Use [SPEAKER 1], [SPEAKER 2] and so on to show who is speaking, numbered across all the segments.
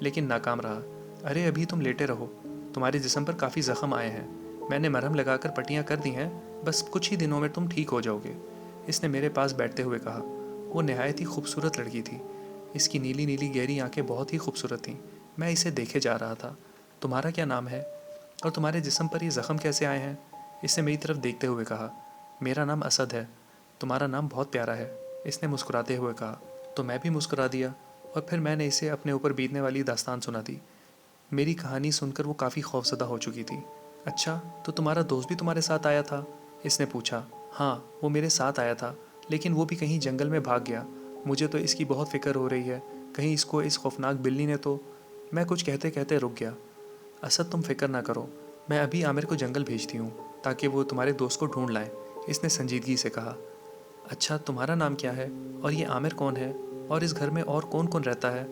[SPEAKER 1] لیکن ناکام رہا۔ ارے ابھی تم لیٹے رہو، تمہارے جسم پر کافی زخم آئے ہیں، میں نے مرہم لگا کر پٹیاں کر دی ہیں، بس کچھ ہی دنوں میں تم ٹھیک ہو جاؤ گے، اس نے میرے پاس بیٹھتے ہوئے کہا۔ وہ نہایت ہی خوبصورت لڑکی تھی، اس کی نیلی نیلی گہری آنکھیں بہت ہی خوبصورت تھیں۔ میں اسے دیکھے جا رہا تھا۔ تمہارا کیا نام ہے اور تمہارے جسم پر یہ زخم کیسے آئے ہیں؟ اس نے میری طرف دیکھتے ہوئے کہا۔ میرا نام اسد ہے، تمہارا نام بہت پیارا ہے، اس نے مسکراتے ہوئے کہا۔ تو میں بھی مسکرا دیا اور پھر میں نے اسے اپنے اوپر بیتنے والی داستان سنا دی۔ میری کہانی سن کر وہ کافی خوفزدہ ہو چکی تھی۔ اچھا، تو تمہارا دوست بھی تمہارے ساتھ آیا تھا؟ اس نے پوچھا۔ ہاں، وہ میرے ساتھ آیا تھا، لیکن وہ بھی کہیں جنگل میں بھاگ گیا۔ مجھے تو اس کی بہت فکر ہو رہی ہے، کہیں اس کو اس خوفناک بلی نے تو… میں کچھ کہتے کہتے رک گیا۔ اسد تم فکر نہ کرو، میں ابھی عامر کو جنگل بھیجتی ہوں تاکہ وہ تمہارے دوست کو ڈھونڈ لائیں، اس نے سنجیدگی سے کہا۔ اچھا، تمہارا نام کیا ہے اور یہ عامر کون ہے اور اس گھر میں اور کون کون رہتا ہے؟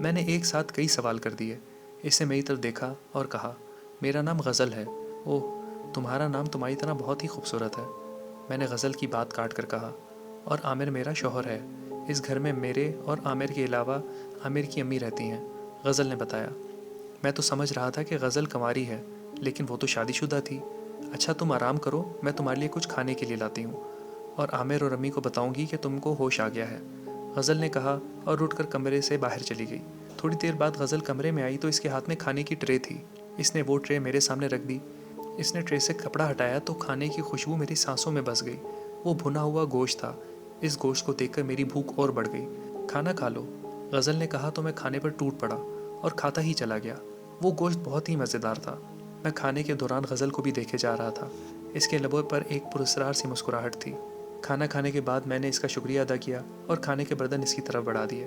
[SPEAKER 1] میں نے ایک ساتھ کئی سوال کر دیے۔ اس نے میری طرف دیکھا اور کہا۔ میرا نام غزل ہے۔ اوہ، تمہارا نام تمہاری طرح بہت ہی خوبصورت ہے، میں نے غزل کی بات کاٹ کر کہا۔ اور عامر میرا شوہر ہے، اس گھر میں میرے اور عامر کے علاوہ عامر کی امی رہتی ہیں، غزل نے بتایا۔ میں تو سمجھ رہا تھا کہ غزل کنواری ہے، لیکن وہ تو شادی شدہ تھی۔ اچھا تم آرام کرو، میں تمہارے لیے کچھ کھانے کے لیے لاتی ہوں، اور عامر اور امی کو بتاؤں گی کہ تم کو ہوش آ گیا ہے، غزل نے کہا اور اٹھ کر کمرے سے باہر چلی گئی۔ تھوڑی دیر بعد غزل کمرے میں آئی تو اس کے ہاتھ میں کھانے کی ٹرے تھی۔ اس نے وہ ٹرے میرے سامنے رکھ دی۔ اس نے ٹرے سے کپڑا ہٹایا تو کھانے کی خوشبو میری سانسوں میں بس گئی۔ وہ بھنا ہوا گوشت تھا۔ اس گوشت کو دیکھ کر میری بھوک اور بڑھ گئی۔ کھانا کھا لو، غزل نے کہا تو میں کھانے پر ٹوٹ پڑا اور کھاتا ہی چلا گیا۔ وہ گوشت بہت ہی مزیدار تھا۔ میں کھانے کے دوران غزل کو بھی دیکھے جا رہا تھا۔ اس کے لبوں پر ایک پراسرار سی مسکراہٹ تھی۔ کھانا کھانے کے بعد میں نے اس کا شکریہ ادا کیا اور کھانے کے برتن اس کی طرف بڑھا دیے۔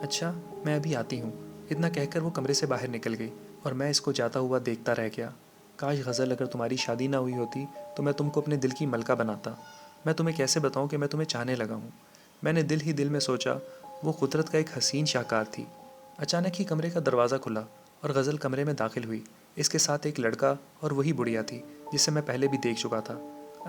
[SPEAKER 1] اچھا، میں ابھی آتی ہوں، اتنا کہہ کر وہ کمرے سے باہر نکل گئی اور میں اس کو جاتا ہوا دیکھتا رہ گیا۔ کاش غزل، اگر تمہاری شادی نہ ہوئی ہوتی تو میں تم کو اپنے دل کی ملکہ بناتا۔ میں تمہیں کیسے بتاؤں کہ میں تمہیں چاہنے لگا ہوں۔ میں نے دل ہی دل میں سوچا، وہ قدرت کا ایک حسین شاہکار تھی۔ اچانک ہی کمرے کا دروازہ کھلا اور غزل کمرے میں داخل ہوئی۔ اس کے ساتھ ایک لڑکا اور وہی بڑھیا تھی جسے میں پہلے بھی دیکھ چکا تھا۔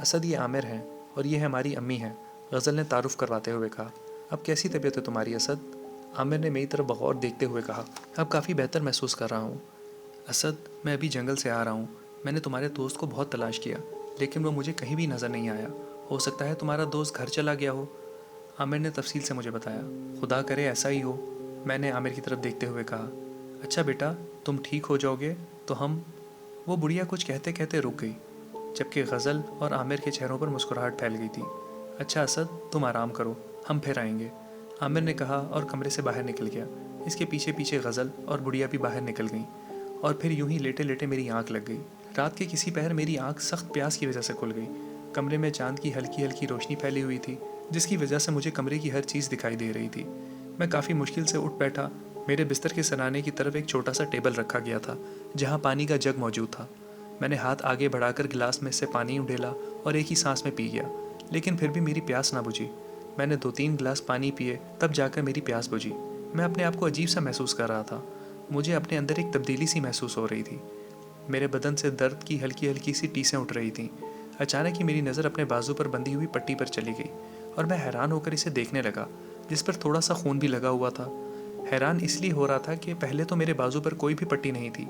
[SPEAKER 1] اسد، یہ عامر ہیں اور یہ ہماری امی ہیں، غزل نے تعارف کرواتے ہوئے کہا۔ اب کیسی طبیعت ہے تمہاری اسد؟ عامر نے میری طرف بغور دیکھتے ہوئے کہا۔ اب کافی بہتر محسوس کر رہا ہوں اسد، میں ابھی جنگل سے آ رہا ہوں۔ میں نے تمہارے دوست کو بہت تلاش کیا، لیکن وہ مجھے کہیں بھی نظر نہیں آیا۔ ہو سکتا ہے تمہارا دوست گھر چلا گیا ہو، عامر نے تفصیل سے مجھے بتایا۔ خدا کرے ایسا ہی ہو، میں نے عامر کی طرف دیکھتے ہوئے کہا۔ اچھا بیٹا، تم ٹھیک ہو جاؤ گے تو ہم… وہ بڑھیا کچھ کہتے کہتے رک گئی، جبکہ غزل اور عامر کے چہروں پر مسکراہٹ پھیل گئی تھی۔ اچھا اسد، تم آرام کرو، ہم پھر آئیں گے، عامر نے کہا اور کمرے سے باہر نکل گیا۔ اس کے پیچھے پیچھے غزل اور بڑھیا بھی باہر نکل گئیں، اور پھر یوں ہی لیٹے لیٹے میری آنکھ لگ گئی۔ رات کے کسی پہر میری آنکھ سخت پیاس کی وجہ سے کھل گئی۔ کمرے میں چاند کی ہلکی ہلکی روشنی پھیلی ہوئی تھی، جس کی وجہ سے مجھے کمرے کی ہر چیز دکھائی دے رہی تھی۔ میں کافی مشکل سے اٹھ بیٹھا۔ میرے بستر کے سرانے کی طرف ایک چھوٹا سا ٹیبل رکھا گیا تھا جہاں پانی کا جگ موجود تھا۔ میں نے ہاتھ آگے بڑھا کر گلاس میں سے پانی اڈیلا اور ایک ہی سانس میں پی گیا، لیکن پھر بھی میری پیاس نہ بجھی۔ میں نے 2-3 گلاس پانی پیے، تب جا کر میری پیاس بجھی۔ میں اپنے آپ کو عجیب سا محسوس کر رہا تھا۔ مجھے اپنے اندر ایک تبدیلی سی محسوس ہو رہی تھی۔ میرے بدن سے درد کی ہلکی ہلکی سی ٹیسیں اٹھ رہی تھیں۔ اچانک ہی میری نظر اپنے بازو پر بندھی ہوئی پٹی پر چلی گئی اور میں حیران ہو کر اسے دیکھنے لگا، جس پر تھوڑا سا خون بھی لگا ہوا تھا۔ حیران اس لیے ہو رہا تھا کہ پہلے تو میرے بازو پر کوئی بھی پٹی نہیں تھی۔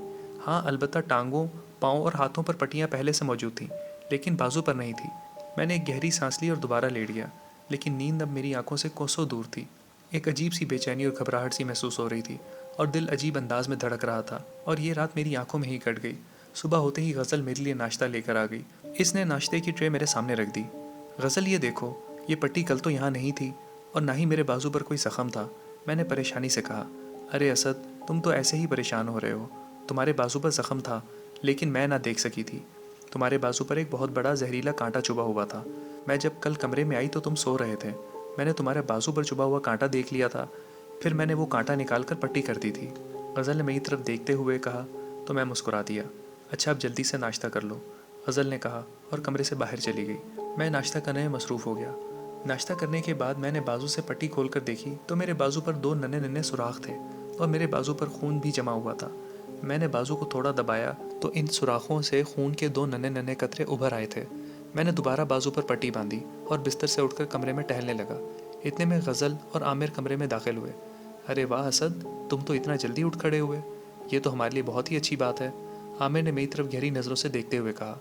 [SPEAKER 1] ہاں، البتہ ٹانگوں، پاؤں اور ہاتھوں پر پٹیاں پہلے سے موجود تھیں، لیکن بازو پر نہیں تھی۔ میں نے ایک گہری سانس لی اور دوبارہ لیٹ گیا، لیکن نیند اب میری آنکھوں سے کوسوں دور تھی۔ ایک عجیب سی بے چینی اور گھبراہٹ سی محسوس ہو رہی تھی اور دل عجیب انداز میں دھڑک رہا تھا، اور یہ رات میری آنکھوں میں ہی کٹ گئی۔ صبح ہوتے ہی غزل میرے لیے ناشتہ لے کر آ گئی۔ اس نے ناشتے کی ٹرے میرے سامنے رکھ دی۔ غزل، یہ دیکھو، یہ پٹی کل تو یہاں نہیں تھی اور نہ ہی میرے بازو پر کوئی زخم تھا، میں نے پریشانی سے کہا۔ ارے اسد، تم تو ایسے ہی پریشان ہو رہے ہو، تمہارے بازو پر زخم تھا لیکن میں نہ دیکھ سکی تھی۔ تمہارے بازو پر ایک بہت بڑا زہریلا کانٹا چبھا ہوا تھا۔ میں جب کل کمرے میں آئی تو تم سو رہے تھے، میں نے تمہارے بازو پر چبھا ہوا کانٹا دیکھ لیا تھا، پھر میں نے وہ کانٹا نکال کر پٹی کر دی تھی، غزل نے میری طرف دیکھتے ہوئے کہا تو میں مسکرا دیا۔ اچھا اب جلدی سے ناشتہ کر لو، غزل نے کہا اور کمرے سے باہر چلی گئی۔ میں ناشتہ کرنے میں مصروف ہو گیا۔ ناشتہ کرنے کے بعد میں نے بازو سے پٹی کھول کر دیکھی تو میرے بازو پر 2 ننھے ننھے سوراخ تھے اور میرے بازو پر خون بھی جمع ہوا تھا۔ میں نے بازو کو تھوڑا دبایا تو ان سوراخوں سے خون کے 2 ننھے ننھے قطرے ابھر آئے تھے۔ میں نے دوبارہ بازو پر پٹی باندھی اور بستر سے اٹھ کر کمرے میں ٹہلنے لگا۔ اتنے میں غزل اور عامر کمرے میں داخل ہوئے۔ ارے واہ اسد، تم تو اتنا جلدی اٹھ کھڑے ہوئے، یہ تو ہمارے لیے بہت ہی اچھی بات ہے، عامر نے میری طرف گہری نظروں سے دیکھتے ہوئے کہا۔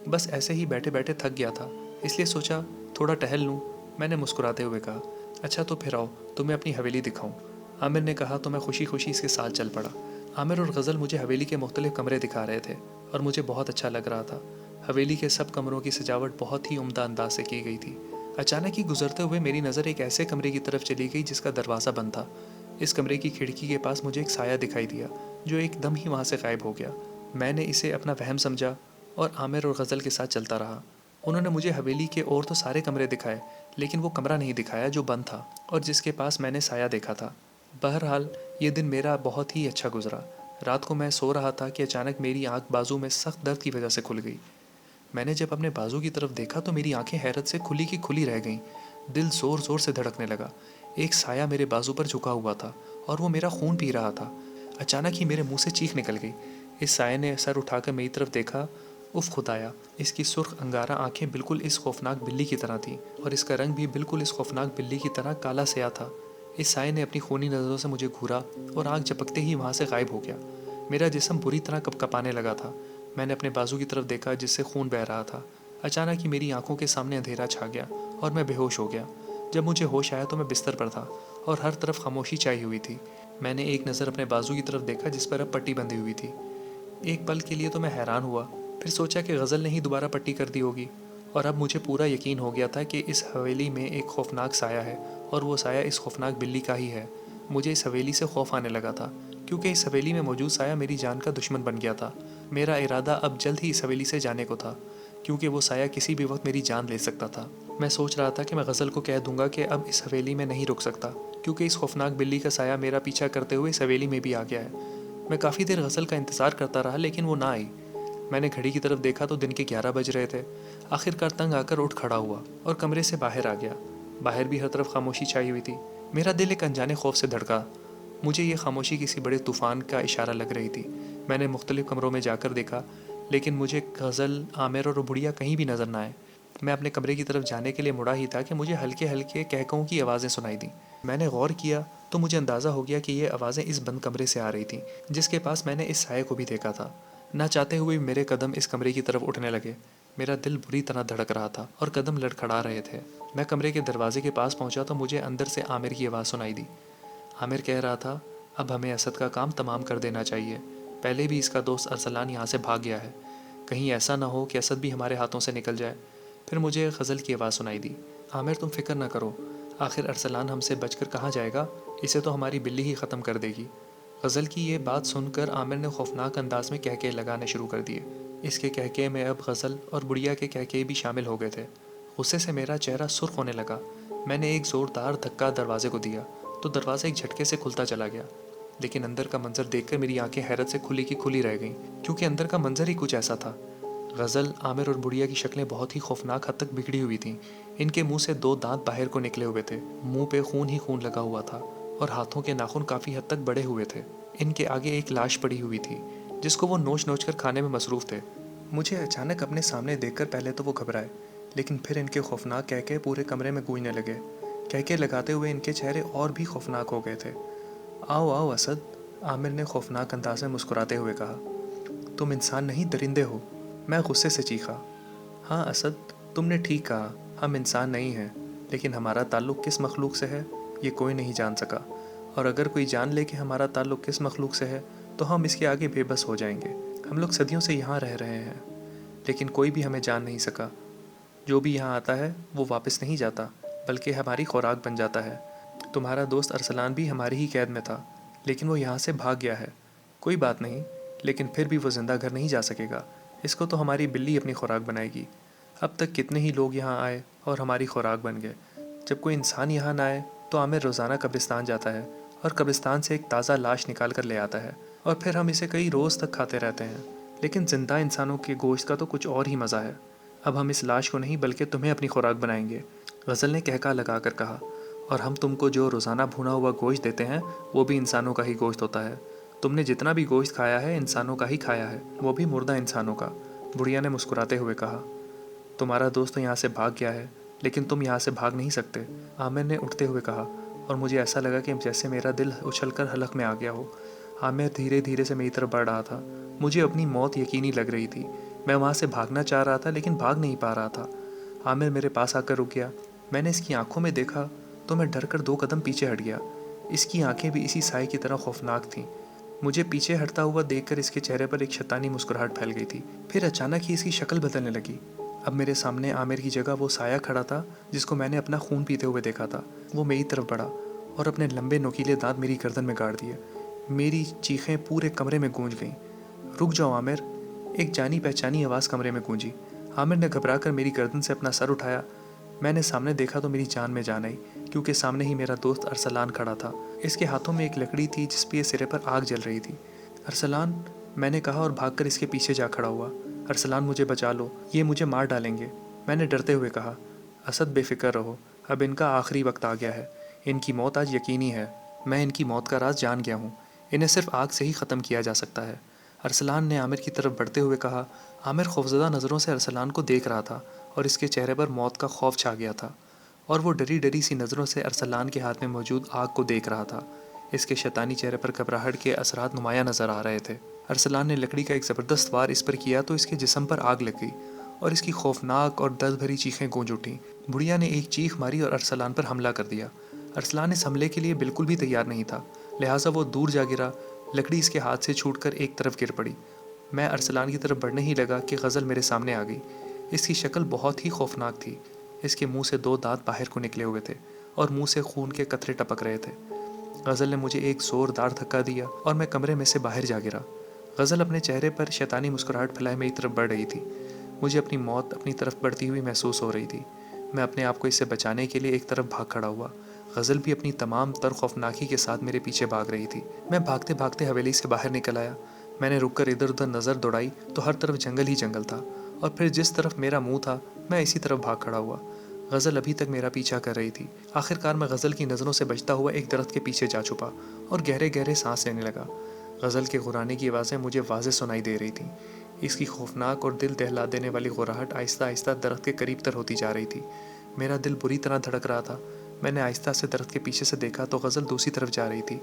[SPEAKER 1] بس ایسے ہی بیٹھے بیٹھے تھک گیا تھا، اس لیے سوچا تھوڑا ٹہل لوں، میں نے مسکراتے ہوئے کہا۔ اچھا تو پھر آؤ، تمہیں اپنی حویلی دکھاؤں، عامر نے کہا تو میں خوشی خوشی اس کے ساتھ چل پڑا۔ عامر اور غزل مجھے حویلی کے مختلف کمرے دکھا رہے تھے اور مجھے بہت اچھا لگ رہا تھا۔ حویلی کے سب کمروں کی سجاوٹ بہت ہی عمدہ انداز سے کی گئی تھی۔ اچانک ہی گزرتے ہوئے میری نظر ایک ایسے کمرے کی طرف چلی گئی جس کا دروازہ بند تھا۔ اس کمرے کی کھڑکی کے پاس مجھے ایک سایہ دکھائی دیا جو ایک دم ہی وہاں سے غائب ہو گیا۔ میں نے اسے اپنا وہم سمجھا اور عامر اور غزل کے ساتھ چلتا رہا۔ انہوں نے مجھے حویلی کے اور تو سارے کمرے دکھائے، لیکن وہ کمرہ نہیں دکھایا جو بند تھا اور جس کے پاس میں نے سایہ دیکھا تھا۔ بہرحال یہ دن میرا بہت ہی اچھا گزرا۔ رات کو میں سو رہا تھا کہ اچانک میری آنکھ بازو میں سخت درد کی وجہ سے کھل گئی۔ میں نے جب اپنے بازو کی طرف دیکھا تو میری آنکھیں حیرت سے کھلی کی کھلی رہ گئیں۔ دل زور زور سے دھڑکنے لگا۔ ایک سایہ میرے بازو پر جھکا ہوا تھا اور وہ میرا خون پی رہا تھا۔ اچانک ہی میرے منہ سے چیخ نکل گئی۔ اس سایہ نے سر اٹھا کر میری طرف دیکھا۔ اف خدایا، اس کی سرخ انگارہ آنکھیں بالکل اس خوفناک بلی کی طرح تھیں اور اس کا رنگ بھی بالکل اس خوفناک بلی کی طرح کالا سیاہ تھا۔ اس سایہ نے اپنی خونی نظروں سے مجھے گھورا اور آنکھ جھپکتے ہی وہاں سے غائب ہو گیا۔ میرا جسم بری طرح کپکپانے لگا تھا۔ میں نے اپنے بازو کی طرف دیکھا جس سے خون بہہ رہا تھا۔ اچانک ہی میری آنکھوں کے سامنے اندھیرا چھا گیا اور میں بے ہوش ہو گیا۔ جب مجھے ہوش آیا تو میں بستر پر تھا اور ہر طرف خاموشی چھائی ہوئی تھی۔ میں نے ایک نظر اپنے بازو کی طرف دیکھا جس پر اب پٹی بندھی ہوئی تھی۔ ایک پل کے لیے تو میں حیران ہوا، پھر سوچا کہ غزل نے ہی دوبارہ پٹی کر دی ہوگی، اور اب مجھے پورا یقین ہو گیا تھا کہ اس حویلی میں ایک خوفناک سایہ ہے اور وہ سایہ اس خوفناک بلی کا ہی ہے۔ مجھے اس حویلی سے خوف آنے لگا تھا کیونکہ اس حویلی میں موجود سایہ میری جان کا دشمن بن گیا تھا۔ میرا ارادہ اب جلد ہی اس حویلی سے جانے کو تھا کیونکہ وہ سایہ کسی بھی وقت میری جان لے سکتا تھا۔ میں سوچ رہا تھا کہ میں غزل کو کہہ دوں گا کہ اب اس حویلی میں نہیں رک سکتا کیونکہ اس خوفناک بلی کا سایہ میرا پیچھا کرتے ہوئے اس حویلی میں بھی آ گیا ہے۔ میں کافی دیر غزل کا انتظار کرتا رہا لیکن وہ نہ آئی۔ میں نے گھڑی کی طرف دیکھا تو دن کے 11 بج رہے تھے۔ آخرکار تنگ آ کر اٹھ کھڑا ہوا اور کمرے سے باہر آ گیا۔ باہر بھی ہر طرف خاموشی چھائی ہوئی تھی۔ میرا دل ایک انجانے خوف سے دھڑکا۔ مجھے یہ خاموشی کسی بڑے طوفان کا اشارہ لگ رہی تھی۔ میں نے مختلف کمروں میں جا کر دیکھا لیکن مجھے غزل، عامر اور بڑھیا کہیں بھی نظر نہ آئے۔ میں اپنے کمرے کی طرف جانے کے لیے مڑا ہی تھا کہ مجھے ہلکے ہلکے کہکہوں کی آوازیں سنائی دیں۔ میں نے غور کیا تو مجھے اندازہ ہو گیا کہ یہ آوازیں اس بند کمرے سے آ رہی تھیں جس کے پاس میں نے اس سائے کو بھی دیکھا تھا۔ نہ چاہتے ہوئے میرے قدم اس کمرے کی طرف اٹھنے لگے۔ میرا دل بری طرح دھڑک رہا تھا اور قدم لڑکھڑا رہے تھے۔ میں کمرے کے دروازے کے پاس پہنچا تو مجھے اندر سے عامر کی آواز سنائی دی۔ عامر کہہ رہا تھا، اب ہمیں اسد کا کام تمام کر دینا چاہیے، پہلے بھی اس کا دوست ارسلان یہاں سے بھاگ گیا ہے، کہیں ایسا نہ ہو کہ اسد بھی ہمارے ہاتھوں سے نکل جائے۔ پھر مجھے غزل کی آواز سنائی دی، عامر تم فکر نہ کرو، آخر ارسلان ہم سے بچ کر کہاں جائے گا، اسے تو ہماری بلی ہی ختم کر دے گی۔ غزل کی یہ بات سن کر عامر نے خوفناک انداز میں کہکے لگانے شروع کر دیے۔ اس کے کہکے میں اب غزل اور بڑھیا کے کہکے بھی شامل ہو گئے تھے۔ غصے سے میرا چہرہ سرخ ہونے لگا۔ میں نے ایک زوردار دھکا دروازے کو دیا تو دروازہ ایک جھٹکے سے کھلتا چلا گیا، لیکن اندر کا منظر دیکھ کر میری آنکھیں حیرت سے کھلی کی کھلی رہ گئیں کیونکہ اندر کا منظر ہی کچھ ایسا تھا۔ غزل، عامر اور بڑھیا کی شکلیں بہت ہی خوفناک حد تک بگڑی ہوئی تھیں۔ ان کے منہ سے 2 دانت باہر کو نکلے ہوئے تھے، منہ پہ خون ہی خون لگا ہوا تھا اور ہاتھوں کے ناخن کافی حد تک بڑے ہوئے تھے۔ ان کے آگے ایک لاش پڑی ہوئی تھی جس کو وہ نوچ نوچ کر کھانے میں مصروف تھے۔ مجھے اچانک اپنے سامنے دیکھ کر پہلے تو وہ گھبرائے، لیکن پھر ان کے خوفناک کہکے پورے کمرے میں گونجنے لگے۔ کہکے لگاتے ہوئے ان کے چہرے اور بھی خوفناک ہو گئے تھے۔ آؤ آؤ اسد، عامر نے خوفناک انداز میں مسکراتے ہوئے کہا، تم انسان نہیں درندے ہو۔ میں غصے سے چیخا، ہاں اسد، تم نے ٹھیک کہا، ہم انسان نہیں ہیں، لیکن ہمارا تعلق کس مخلوق سے ہے یہ کوئی نہیں جان سکا، اور اگر کوئی جان لے کہ ہمارا تعلق کس مخلوق سے ہے تو ہم اس کے آگے بے بس ہو جائیں گے۔ ہم لوگ صدیوں سے یہاں رہ رہے ہیں لیکن کوئی بھی ہمیں جان نہیں سکا۔ جو بھی یہاں آتا ہے وہ واپس نہیں جاتا بلکہ ہماری خوراک بن جاتا ہے۔ تمہارا دوست ارسلان بھی ہماری ہی قید میں تھا لیکن وہ یہاں سے بھاگ گیا ہے۔ کوئی بات نہیں، لیکن پھر بھی وہ زندہ گھر نہیں جا سکے گا، اس کو تو ہماری بلی اپنی خوراک بنائے گی۔ اب تک کتنے ہی لوگ یہاں آئے اور ہماری خوراک بن گئے۔ جب کوئی انسان یہاں نہ آئے تو عامر روزانہ قبرستان جاتا ہے اور قبرستان سے ایک تازہ لاش نکال کر لے آتا ہے اور پھر ہم اسے کئی روز تک کھاتے رہتے ہیں۔ لیکن زندہ انسانوں کے گوشت کا تو کچھ اور ہی مزہ ہے۔ اب ہم اس لاش کو نہیں بلکہ تمہیں اپنی خوراک بنائیں گے، غزل نے کہکا لگا کر کہا، اور ہم تم کو جو روزانہ بھونا ہوا گوشت دیتے ہیں وہ بھی انسانوں کا ہی گوشت ہوتا ہے۔ تم نے جتنا بھی گوشت کھایا ہے انسانوں کا ہی کھایا ہے، وہ بھی مردہ انسانوں کا۔ بڑھیا نے مسکراتے ہوئے کہا، تمہارا دوست تو یہاں سے بھاگ گیا ہے لیکن تم یہاں سے بھاگ نہیں سکتے، عامر نے اٹھتے ہوئے کہا، اور مجھے ایسا لگا کہ جیسے میرا دل اچھل کر حلق میں آ گیا ہو۔ عامر دھیرے دھیرے سے میری طرف بڑھ رہا تھا۔ مجھے اپنی موت یقینی لگ رہی تھی۔ میں وہاں سے بھاگنا چاہ رہا تھا لیکن بھاگ نہیں پا رہا تھا۔ عامر میرے پاس آ کر رک گیا۔ میں نے اس کی آنکھوں میں دیکھا تو میں ڈر کر 2 قدم پیچھے ہٹ گیا۔ اس کی آنکھیں بھی اسی سائے کی طرح خوفناک تھیں۔ مجھے پیچھے ہٹتا ہوا دیکھ کر اس کے چہرے پر ایک شیطانی مسکراہٹ پھیل گئی تھی۔ پھر اچانک ہی اس کی شکل بدلنے لگی۔ اب میرے سامنے عامر کی جگہ وہ سایہ کھڑا تھا جس کو میں نے اپنا خون پیتے ہوئے دیکھا تھا۔ وہ میری طرف بڑھا اور اپنے لمبے نوکیلے دانت میری گردن میں گاڑ دیے۔ میری چیخیں پورے کمرے میں گونج گئیں۔ رک جاؤ عامر، ایک جانی پہچانی آواز کمرے میں گونجی۔ عامر نے گھبرا کر میری گردن سے اپنا سر اٹھایا۔ میں نے سامنے دیکھا تو میری جان میں جان آئی، کیونکہ سامنے ہی میرا دوست ارسلان کھڑا تھا۔ اس کے ہاتھوں میں ایک لکڑی تھی جس پہ سرے پر آگ جل رہی تھی۔ ارسلان، میں نے کہا اور بھاگ کر اس کے پیچھے جا کھڑا ہوا۔ ارسلان، مجھے بچا لو، یہ مجھے مار ڈالیں گے، میں نے ڈرتے ہوئے کہا۔ اسد، بے فکر رہو، اب ان کا آخری وقت آ گیا ہے۔ ان کی موت آج یقینی ہے۔ میں ان کی موت کا راز جان گیا ہوں۔ انہیں صرف آگ سے ہی ختم کیا جا سکتا ہے۔ ارسلان نے عامر کی طرف بڑھتے ہوئے کہا۔ عامر خوفزدہ نظروں سے ارسلان کو دیکھ رہا تھا اور اس کے چہرے پر موت کا خوف چھا گیا تھا، اور وہ ڈری ڈری سی نظروں سے ارسلان کے ہاتھ میں موجود آگ کو دیکھ رہا تھا۔ اس کے شیطانی چہرے پر گھبراہٹ کے اثرات نمایاں نظر آ رہے تھے۔ ارسلان نے لکڑی کا ایک زبردست وار اس پر کیا تو اس کے جسم پر آگ لگ گئی اور اس کی خوفناک اور درد بھری چیخیں گونج اٹھیں۔ بڑھیا نے ایک چیخ ماری اور ارسلان پر حملہ کر دیا۔ ارسلان اس حملے کے لیے بالکل بھی تیار نہیں تھا، لہٰذا وہ دور جا گرا۔ لکڑی اس کے ہاتھ سے چھوٹ کر ایک طرف گر پڑی۔ میں ارسلان کی طرف بڑھنے ہی لگا کہ غزل میرے سامنے آ گئی۔ اس کی شکل بہت ہی خوفناک تھی۔ اس کے منہ سے 2 دانت باہر کو نکلے ہوئے تھے اور منہ سے خون کے قطرے ٹپک رہے تھے۔ غزل نے مجھے ایک زوردار دھکا دیا اور میں کمرے میں سے باہر جا گرا۔ غزل اپنے چہرے پر شیطانی مسکراہٹ پھیلائے میری طرف بڑھ رہی تھی۔ مجھے اپنی موت اپنی طرف بڑھتی ہوئی محسوس ہو رہی تھی۔ میں اپنے آپ کو اس سے بچانے کے لیے ایک طرف بھاگ کھڑا ہوا۔ غزل بھی اپنی تمام تر خوفناکی کے ساتھ میرے پیچھے بھاگ رہی تھی۔ میں بھاگتے بھاگتے حویلی سے باہر نکل آیا۔ میں نے رک کر ادھر ادھر نظر دوڑائی تو ہر طرف جنگل ہی جنگل تھا، اور پھر جس طرف میرا منہ تھا میں اسی طرف بھاگ کھڑا ہوا۔ غزل ابھی تک میرا پیچھا کر رہی تھی۔ آخرکار میں غزل کی نظروں سے بچتا ہوا ایک درخت کے پیچھے جا چھپا اور گہرے گہرے سانس لینے لگا۔ غزل کے غرانے کی آوازیں مجھے واضح سنائی دے رہی تھیں۔ اس کی خوفناک اور دل دہلا دینے والی غراہٹ آہستہ آہستہ درخت کے قریب تر ہوتی جا رہی تھی۔ میرا دل بری طرح دھڑک رہا تھا۔ میں نے آہستہ سے درخت کے پیچھے سے دیکھا تو غزل دوسری طرف جا رہی تھی۔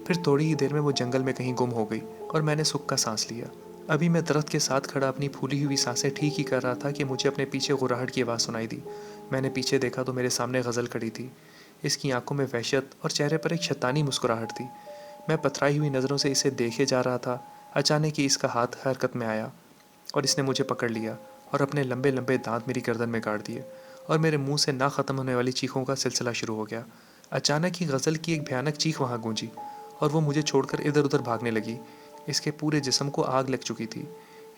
[SPEAKER 1] پھر تھوڑی ہی دیر میں وہ جنگل میں کہیں گم ہو گئی اور میں نے سکھ کا سانس لیا۔ ابھی میں درخت کے ساتھ کھڑا اپنی پھولی ہوئی سانسیں ٹھیک ہی کر رہا تھا کہ مجھے اپنے پیچھے غراہٹ کی آواز سنائی دی۔ میں نے پیچھے دیکھا تو میرے سامنے غزل کھڑی تھی۔ اس کی آنکھوں میں وحشت اور چہرے پر ایک شیطانی مسکراہٹ تھی۔ میں پتھرائی ہوئی نظروں سے اسے دیکھے جا رہا تھا۔ اچانک ہی اس کا ہاتھ حرکت میں آیا اور اس نے مجھے پکڑ لیا اور اپنے لمبے لمبے دانت میری گردن میں گاڑ دیے، اور میرے منہ سے نہ ختم ہونے والی چیخوں کا سلسلہ شروع ہو گیا۔ اچانک ہی غزل کی ایک بھیانک چیخ وہاں گونجی اور وہ مجھے چھوڑ کر ادھر ادھر بھاگنے لگی۔ اس کے پورے جسم کو آگ لگ چکی تھی۔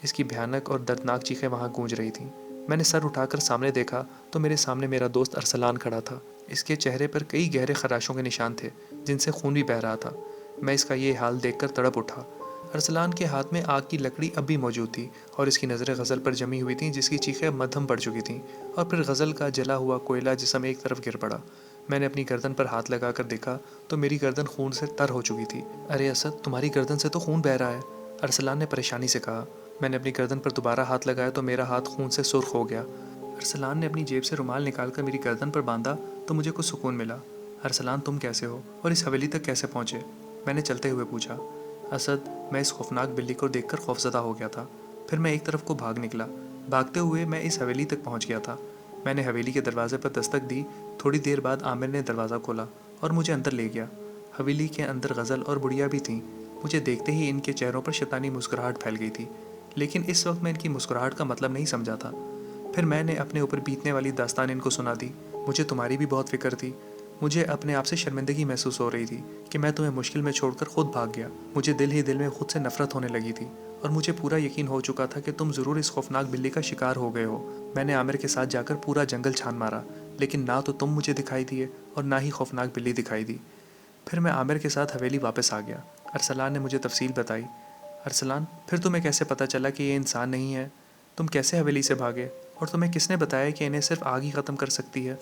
[SPEAKER 1] اس کی بھیانک اور دردناک چیخیں وہاں گونج رہی تھیں۔ میں نے سر اٹھا کر سامنے دیکھا تو میرے سامنے میرا دوست ارسلان کھڑا تھا۔ اس کے چہرے پر کئی گہرے خراشوں کے نشان تھے جن سے خون بھی بہہ رہا تھا۔ میں اس کا یہ حال دیکھ کر تڑپ اٹھا۔ ارسلان کے ہاتھ میں آگ کی لکڑی اب بھی موجود تھی اور اس کی نظریں غزل پر جمی ہوئی تھیں جس کی چیخیں اب مدھم پڑ چکی تھیں، اور پھر غزل کا جلا ہوا کوئلہ جسم ایک طرف گر پڑا۔ میں نے اپنی گردن پر ہاتھ لگا کر دیکھا تو میری گردن خون سے تر ہو چکی تھی۔ ارے اسد، تمہاری گردن سے تو خون بہہ رہا ہے، ارسلان نے پریشانی سے کہا۔ میں نے اپنی گردن پر دوبارہ ہاتھ لگایا تو میرا ہاتھ خون سے سرخ ہو گیا۔ ارسلان نے اپنی جیب سے رومال نکال کر میری گردن پر باندھا تو مجھے کچھ سکون ملا۔ ارسلان، تم کیسے ہو اور اس حویلی تک کیسے پہنچے؟ میں نے چلتے ہوئے پوچھا۔ اسد، میں اس خوفناک بلی کو دیکھ کر خوفزدہ ہو گیا تھا۔ پھر میں ایک طرف کو بھاگ نکلا۔ بھاگتے ہوئے میں اس حویلی تک پہنچ گیا تھا۔ میں نے حویلی کے دروازے پر دستک دی۔ تھوڑی دیر بعد عامر نے دروازہ کھولا اور مجھے اندر لے گیا۔ حویلی کے اندر غزل اور بڑھیا بھی تھیں۔ مجھے دیکھتے ہی ان کے چہروں پر شیطانی مسکراہٹ پھیل گئی تھی، لیکن اس وقت میں ان کی مسکراہٹ کا مطلب نہیں سمجھا تھا۔ پھر میں نے اپنے اوپر بیتنے والی داستان ان کو سنا دی۔ مجھے تمہاری بھی بہت فکر تھی۔ مجھے اپنے آپ سے شرمندگی محسوس ہو رہی تھی کہ میں تمہیں مشکل میں چھوڑ کر خود بھاگ گیا۔ مجھے دل ہی دل میں خود سے نفرت ہونے لگی تھی، اور مجھے پورا یقین ہو چکا تھا کہ تم ضرور اس خوفناک بلی کا شکار ہو گئے ہو۔ میں نے عامر کے ساتھ جا کر پورا جنگل چھان مارا، لیکن نہ تو تم مجھے دکھائی دیے اور نہ ہی خوفناک بلی دکھائی دی۔ پھر میں عامر کے ساتھ حویلی واپس آ گیا۔ ارسلان نے مجھے تفصیل بتائی۔ ارسلان، پھر تمہیں کیسے پتہ چلا کہ یہ انسان نہیں ہے؟ تم کیسے حویلی سے بھاگے، اور تمہیں کس نے بتایا کہ انہیں صرف آگ ہی ختم کر سکتی ہے؟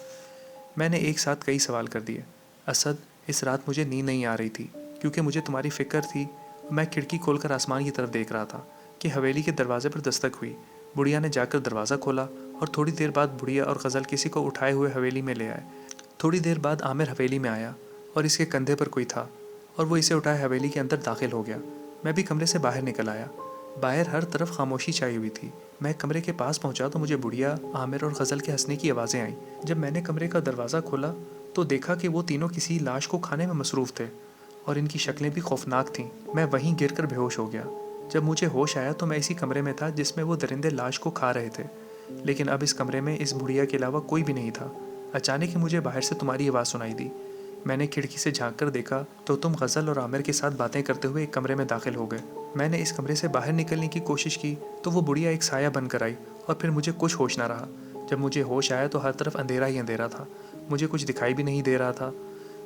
[SPEAKER 1] میں نے ایک ساتھ کئی سوال کر دیے۔ اسد، اس رات مجھے نیند نہیں آ رہی تھی کیونکہ مجھے تمہاری فکر تھی۔ میں کھڑکی کھول کر آسمان کی طرف دیکھ رہا تھا کہ حویلی کے دروازے پر دستک ہوئی۔ بڑھیا نے جا کر دروازہ کھولا اور تھوڑی دیر بعد بڑھیا اور غزل کسی کو اٹھائے ہوئے حویلی میں لے آئے۔ تھوڑی دیر بعد عامر حویلی میں آیا اور اس کے کندھے پر کوئی تھا اور وہ اسے اٹھائے حویلی کے اندر داخل ہو گیا۔ میں بھی کمرے سے باہر نکل آیا۔ باہر ہر طرف خاموشی چھائی ہوئی تھی۔ میں کمرے کے پاس پہنچا تو مجھے بڑھیا، عامر اور غزل کے ہنسنے کی آوازیں آئیں۔ جب میں نے کمرے کا دروازہ کھولا تو دیکھا کہ وہ تینوں کسی لاش کو کھانے میں مصروف تھے اور ان کی شکلیں بھی خوفناک تھیں۔ میں وہیں گر کر بے ہوش ہو گیا۔ جب مجھے ہوش آیا تو میں اسی کمرے میں تھا جس میں وہ درندے لاش کو کھا رہے تھے، لیکن اب اس کمرے میں اس بڑھیا کے علاوہ کوئی بھی نہیں تھا۔ اچانک ہی مجھے باہر سے تمہاری آواز سنائی دی۔ میں نے کھڑکی سے جھانک کر دیکھا تو تم غزل اور عامر کے ساتھ باتیں کرتے ہوئے ایک کمرے میں داخل ہو گئے۔ میں نے اس کمرے سے باہر نکلنے کی کوشش کی تو وہ بڑھیا ایک سایہ بن کر آئی اور پھر مجھے کچھ ہوش نہ رہا۔ جب مجھے ہوش آیا تو ہر طرف اندھیرا ہی اندھیرا تھا، مجھے کچھ دکھائی بھی نہیں دے رہا تھا۔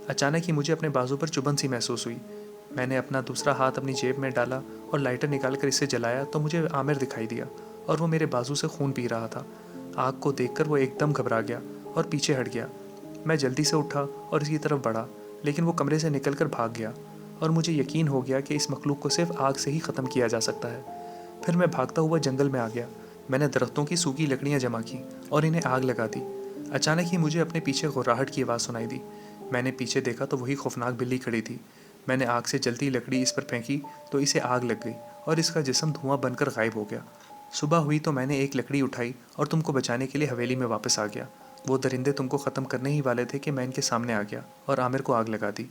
[SPEAKER 1] اچانک ہی مجھے اپنے بازو پر چبھن سی محسوس ہوئی۔ میں نے اپنا دوسرا ہاتھ اپنی جیب میں ڈالا اور لائٹر نکال کر اسے جلایا تو مجھے عامر دکھائی دیا اور وہ میرے بازو سے خون پی رہا تھا۔ آگ کو دیکھ کر وہ ایک دم گھبرا گیا اور پیچھے ہٹ گیا۔ میں جلدی سے اٹھا اور اس کی طرف بڑھا، لیکن وہ کمرے سے نکل کر بھاگ گیا اور مجھے یقین ہو گیا کہ اس مخلوق کو صرف آگ سے ہی ختم کیا جا سکتا ہے۔ پھر میں بھاگتا ہوا جنگل میں آ گیا۔ میں نے درختوں کی سوکھی لکڑیاں جمع کی اور انہیں آگ لگا دی۔ اچانک ہی مجھے اپنے پیچھے غراہٹ کی آواز سنائی دی۔ میں نے پیچھے دیکھا تو وہی خوفناک بلی کھڑی تھی۔ میں نے آگ سے جلتی لکڑی اس پر پھینکی تو اسے آگ لگ گئی اور اس کا جسم دھواں بن کر غائب ہو گیا۔ صبح ہوئی تو میں نے ایک لکڑی اٹھائی اور تم کو بچانے کے لیے حویلی میں واپس آ گیا۔ وہ درندے تم کو ختم کرنے ہی والے تھے کہ میں ان کے سامنے آ گیا اور عامر کو آگ لگا دی۔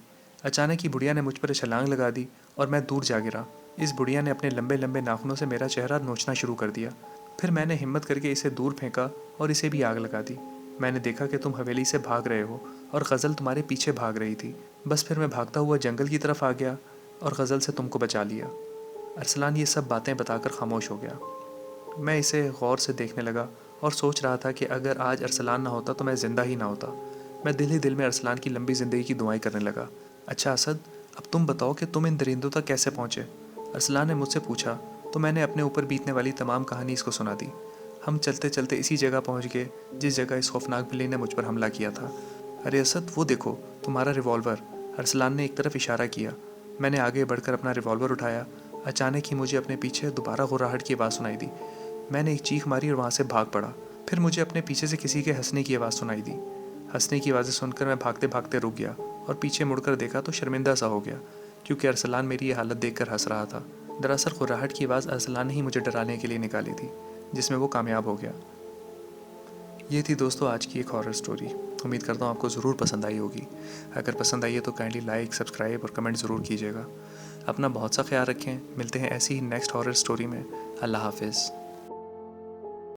[SPEAKER 1] اچانک ہی بڑھیا نے مجھ پر چھلانگ لگا دی اور میں دور جا گرا۔ اس بڑھیا نے اپنے لمبے لمبے ناخنوں سے میرا چہرہ نوچنا شروع کر دیا۔ پھر میں نے ہمت کر کے اسے دور پھینکا اور اسے بھی آگ لگا دی۔ میں نے دیکھا کہ تم حویلی سے بھاگ رہے ہو اور غزل تمہارے پیچھے بھاگ رہی تھی۔ بس پھر میں بھاگتا ہوا جنگل کی طرف آ گیا اور غزل سے تم کو بچا لیا۔ ارسلان یہ سب باتیں بتا کر خاموش ہو گیا۔ میں اسے غور سے دیکھنے لگا اور سوچ رہا تھا کہ اگر آج ارسلان نہ ہوتا تو میں زندہ ہی نہ ہوتا۔ میں دل ہی دل میں ارسلان کی لمبی زندگی کی دعائیں کرنے لگا۔ اچھا اسد، اب تم بتاؤ کہ تم ان درندوں تک کیسے پہنچے؟ ارسلان نے مجھ سے پوچھا تو میں نے اپنے اوپر بیتنے والی تمام کہانی اس کو سنا دی۔ ہم چلتے چلتے اسی جگہ پہنچ گئے جس جگہ اس خوفناک بلی نے مجھ پر حملہ کیا تھا۔ ارے اسد، وہ دیکھو تمہارا ریوالور، ارسلان نے ایک طرف اشارہ کیا۔ میں نے آگے بڑھ کر اپنا ریوالور اٹھایا۔ اچانک ہی مجھے اپنے پیچھے دوبارہ غراہٹ کی آواز سنائی دی۔ میں نے ایک چیخ ماری اور وہاں سے بھاگ پڑا۔ پھر مجھے اپنے پیچھے سے کسی کے ہنسنے کی آواز سنائی دی۔ ہنسنے کی آوازیں سن کر میں بھاگتے بھاگتے رک گیا اور پیچھے مڑ کر دیکھا تو شرمندہ سا ہو گیا کیونکہ ارسلان میری یہ حالت دیکھ کر ہنس رہا تھا۔ دراصل غراہٹ کی آواز ارسلان نے ہی مجھے ڈرانے کے لیے نکالی تھی، جس میں وہ کامیاب ہو گیا۔ یہ تھی دوستو آج کی ایک ہارر سٹوری۔ امید کرتا ہوں آپ کو ضرور پسند آئی ہوگی۔ اگر پسند آئی ہے تو کائنڈلی لائک، سبسکرائب اور کمنٹ ضرور کیجیے گا۔ اپنا بہت سا خیال رکھیں۔ ملتے ہیں ایسی ہی نیکسٹ ہارر سٹوری میں۔ اللہ حافظ۔